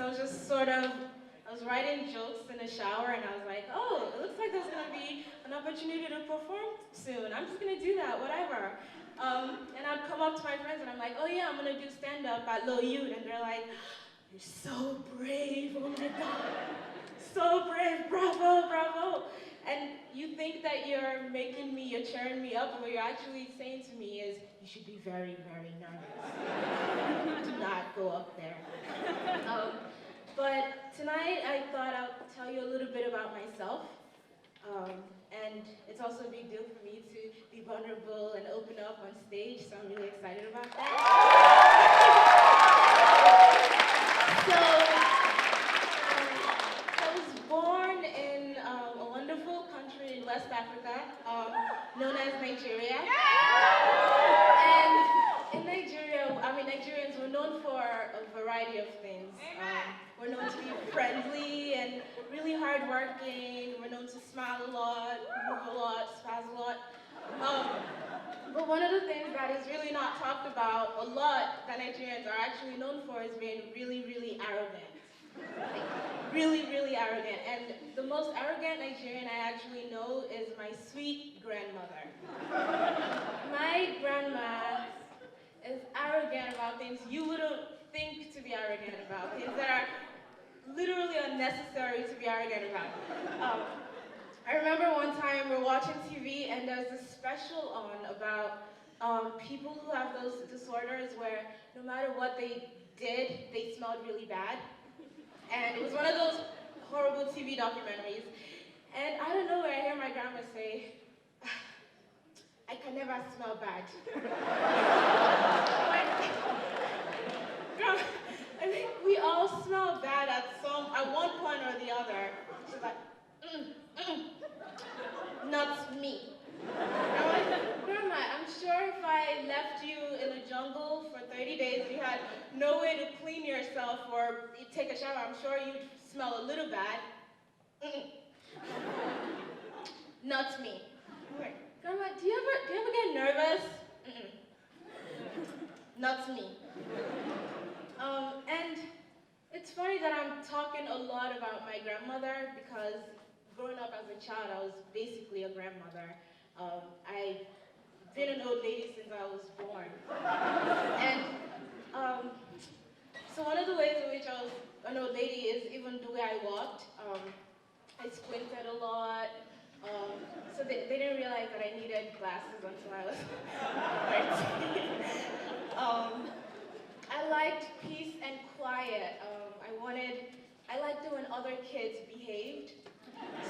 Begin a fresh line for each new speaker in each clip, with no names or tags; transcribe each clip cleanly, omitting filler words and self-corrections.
I was just I was writing jokes in the shower, and I was like, oh, it looks like there's gonna be an opportunity to perform soon. I'm just gonna do that, whatever. And I'd come up to my friends, and I'm like, oh yeah, I'm gonna do stand-up at Low Youth, and they're like, you're so brave, oh my God. So brave, bravo, bravo. And you think that you're making me, you're cheering me up, but what you're actually saying to me is, you should be very, very nervous. Do not go up there. But tonight I thought I'll tell you a little bit about myself. And it's also a big deal for me to be vulnerable and open up on stage, so I'm really excited about that. I was born in a wonderful country in West Africa, known as Nigeria. And in Nigeria, Nigerians were known for a variety of things. We're known to be friendly and really hardworking. We're known to smile a lot, move a lot, spaz a lot. But one of the things that is really not talked about a lot that Nigerians are actually known for is being really, really arrogant. Like, really, really arrogant. And the most arrogant Nigerian I actually know is my sweet grandmother. My grandma is arrogant about things you wouldn't think to be arrogant about, things that are literally unnecessary to be arrogant about. I remember one time we're watching TV and there's this special on about people who have those disorders where no matter what they did, they smelled really bad. And it was one of those horrible TV documentaries. And out of nowhere, I hear my grandma say, I can never smell bad. I think we all smell bad at one point or the other. She's like, not me. I'm like, Grandma, I'm sure if I left you in the jungle for 30 days, you had no way to clean yourself or take a shower, I'm sure you'd smell a little bad. Not me. Like, Grandma, do you ever get nervous? Not me. And it's funny that I'm talking a lot about my grandmother because growing up as a child, I was basically a grandmother. I've been an old lady since I was born. And so one of the ways in which I was an old lady is even the way I walked. I squinted a lot. So they didn't realize that I needed glasses until I was 13. I liked peace and quiet. I liked it when other kids behaved.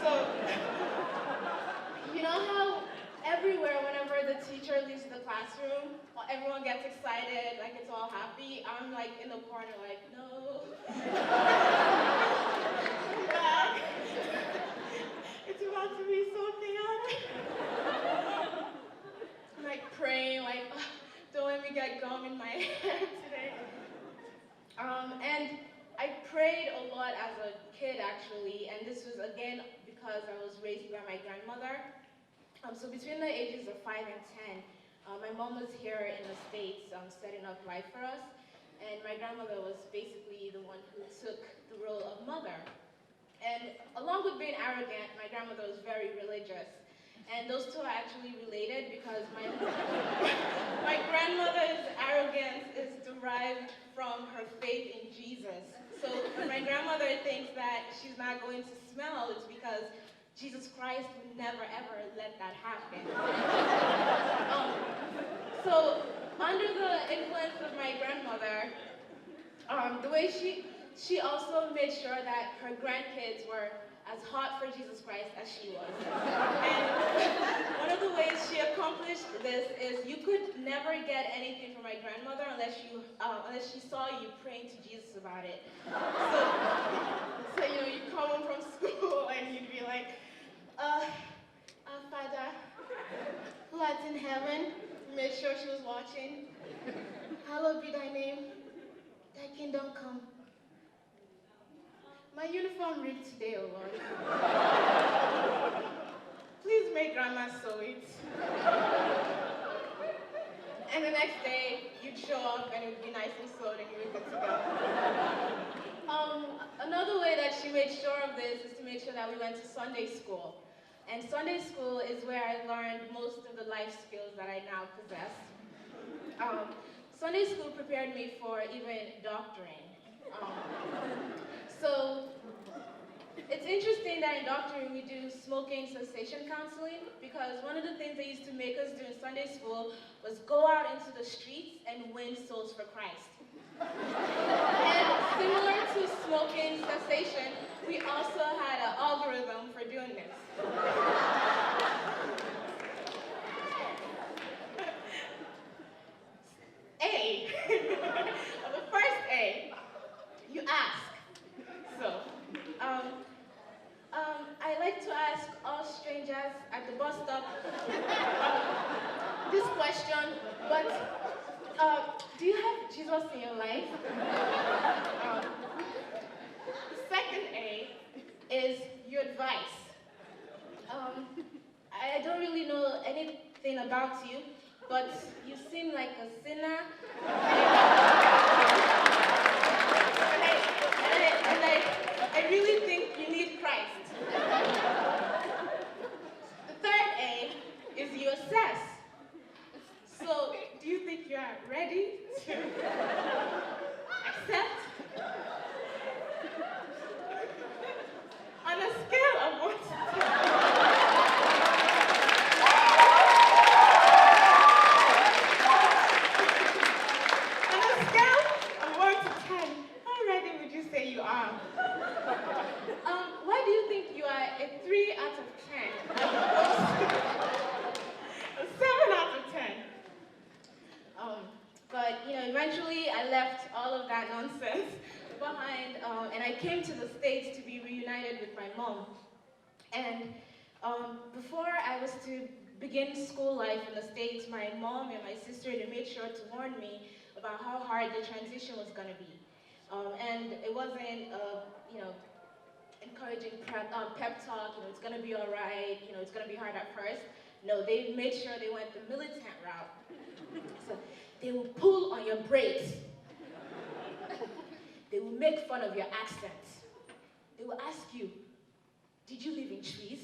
So, you know how everywhere, whenever the teacher leaves the classroom, everyone gets excited, like it's all happy. I'm like in the corner, like, no. Back. It's about to be so chaotic. I'm like praying, like, oh, don't let me get gum in my hair today. And I prayed a lot as a kid, actually, and this was, again, because I was raised by my grandmother. So between the ages of 5 and 10, my mom was here in the States setting up life for us, and my grandmother was basically the one who took the role of mother. And along with being arrogant, my grandmother was very religious. And those two are actually related because my grandmother's arrogance is derived from her faith in Jesus. So when my grandmother thinks that she's not going to smell, it's because Jesus Christ would never ever let that happen. So under the influence of my grandmother, the way she also made sure that her grandkids were as hot for Jesus Christ as she was. And one of the ways she accomplished this is you could never get anything from my grandmother unless she saw you praying to Jesus about it. So you know, you come home from school and you'd be like, our Father, who art in heaven, made sure she was watching. Hallowed be thy name, thy kingdom come. My uniform ripped today, oh Lord. Please make grandma sew it. And the next day, you'd show up and it would be nicely sewed and you were good to go. that we went to Sunday school. And Sunday school is where I learned most of the life skills that I now possess. Sunday school prepared me for even doctoring. So it's interesting that in doctoring we do smoking cessation counseling, because one of the things they used to make us do in Sunday school was go out into the streets and win souls for Christ. And similar to smoking cessation, we also had an algorithm for doing this. A, the first A, you ask. So, I like to ask all strangers at the bus stop this question, but do you have Jesus in your life? The second A is your advice. I don't really know anything about you, but you seem like a sinner. I really think you need Christ. The third A is you assess. So, do you think you are ready to accept? On a scale of 1 to 10. Why do you think you are a 3 out of 10 as opposed to a 7 out of 10? But eventually I left all of that nonsense behind, and I came to the States to be reunited with my mom. And before I was to begin school life in the States, my mom and my sister, they made sure to warn me about how hard the transition was going to be. And it wasn't, encouraging pep talk, it's going to be all right, it's going to be hard at first. No, they made sure they went the militant route. So they will pull on your braids. They will make fun of your accent. They will ask you, did you live in trees?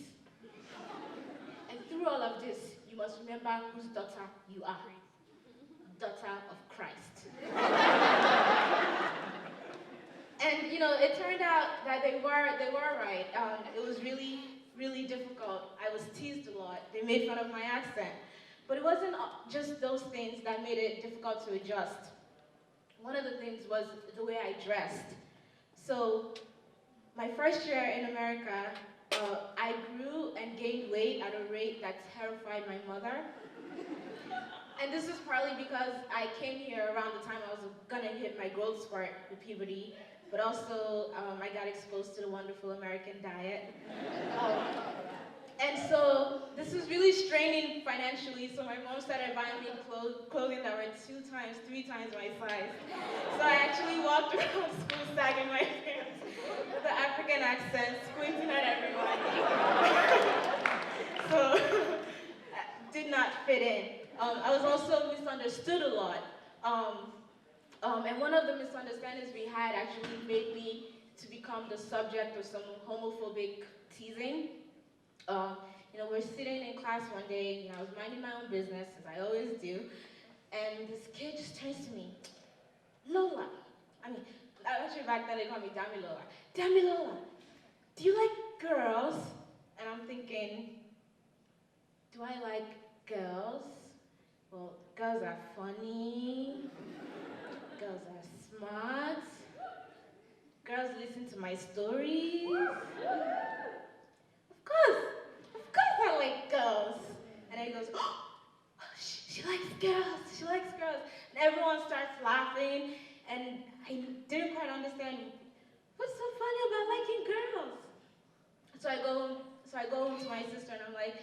And through all of this, you must remember whose daughter you are. Daughter of Christ. And it turned out that they were right. It was really, really difficult. I was teased a lot. They made fun of my accent. But it wasn't just those things that made it difficult to adjust. One of the things was the way I dressed. So my first year in America, I grew and gained weight at a rate that terrified my mother. And this is partly because I came here around the time I was gonna hit my growth spurt with puberty, but also I got exposed to the wonderful American diet. And so this was really straining financially, so my mom started buying me clothing that were 2 times, 3 times my size. So I actually walked around school sagging my pants with an African accent, squinting at everybody. So did not fit in. I was also misunderstood a lot. And one of the misunderstandings we had actually made me to become the subject of some homophobic teasing. We're sitting in class one day, I was minding my own business, as I always do, and this kid just turns to me, Lola. Actually back then they called me Dami Lola. Dami Lola, do you like girls? And I'm thinking, do I like girls? Well, girls are funny, girls are smart, girls listen to my stories. Of course I like girls. And he goes, oh, she likes girls. And everyone starts laughing, and I didn't quite understand, what's so funny about liking girls? So I go home to my sister and I'm like,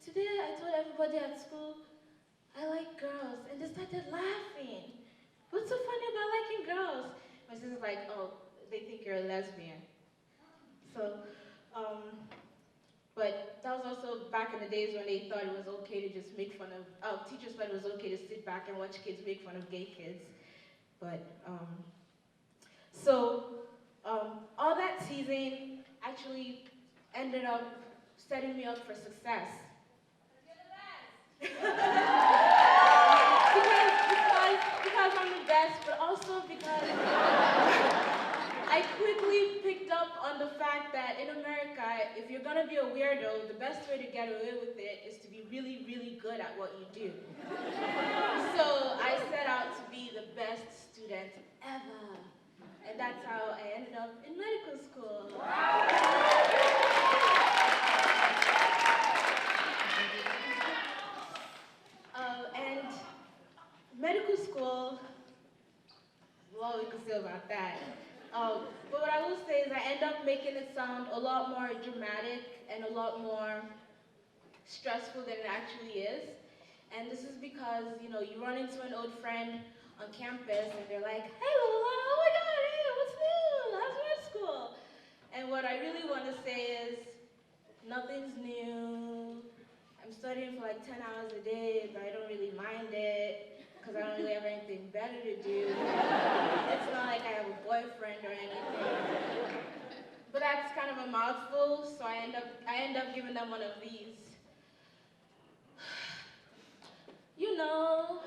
today I told everybody at school, I like girls, and they started laughing. What's so funny about liking girls? My sister's like, oh, they think you're a lesbian. So, but that was also back in the days when they thought it was okay to just make fun of, teachers thought it was okay to sit back and watch kids make fun of gay kids. But, all that teasing actually ended up setting me up for success. because I'm the best, but also because I quickly picked up on the fact that in America, if you're gonna be a weirdo, the best way to get away with it is to be really, really good at what you do. So I set out to be the best student ever. And that's how I ended up in medical school. And medical school, what we can say about that. But what I will say is I end up making it sound a lot more dramatic and a lot more stressful than it actually is. And this is because, you know, you run into an old friend on campus and they're like, hey Lola, oh my God, hey, what's new? How's med school? And what I really want to say is, nothing's new. I'm studying for like 10 hours a day, but I don't really mind it because I don't really have anything better to do. It's not like I have a boyfriend or anything. But that's kind of a mouthful, so I end up giving them one of these. You know.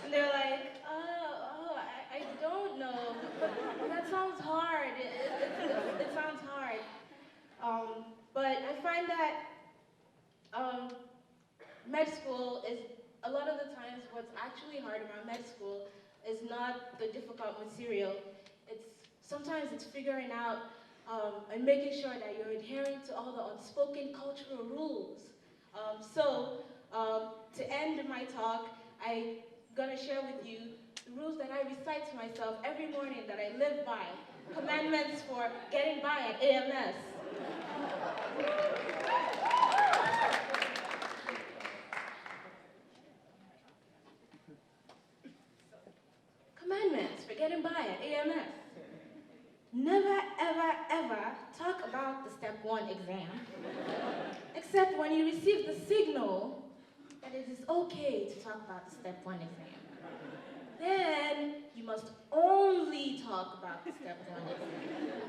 And they're like, I don't know. That sounds hard. It sounds hard. But I find that med school is, a lot of the times, what's actually hard about med school is not the difficult material. Sometimes it's figuring out and making sure that you're adhering to all the unspoken cultural rules. To end my talk, I'm gonna share with you the rules that I recite to myself every morning that I live by. Commandments for getting by at AMS. Commandments for getting by at AMS. Never, ever, ever talk about the Step 1 exam, except when you receive the signal that it is okay to talk about the Step 1 exam. Then you must only talk about the Step 1 exam.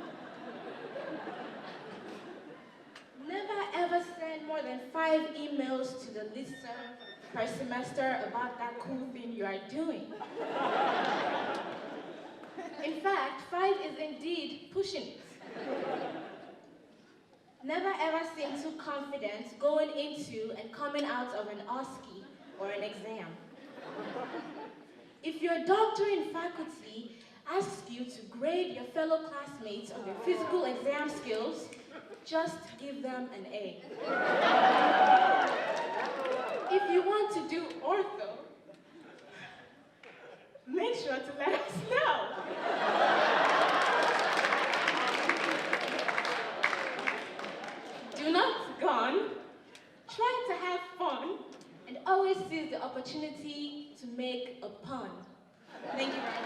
Never ever send more than 5 emails to the listserv per semester about that cool thing you are doing. In fact, 5 is indeed pushing it. Never ever seem too confident going into and coming out of an OSCE or an exam. If your doctor in faculty asks you to grade your fellow classmates on their physical exam skills, just give them an A. If you want to do ortho, make sure to let us know. Do not gone, try to have fun, and always seize the opportunity to make a pun. Thank you very much.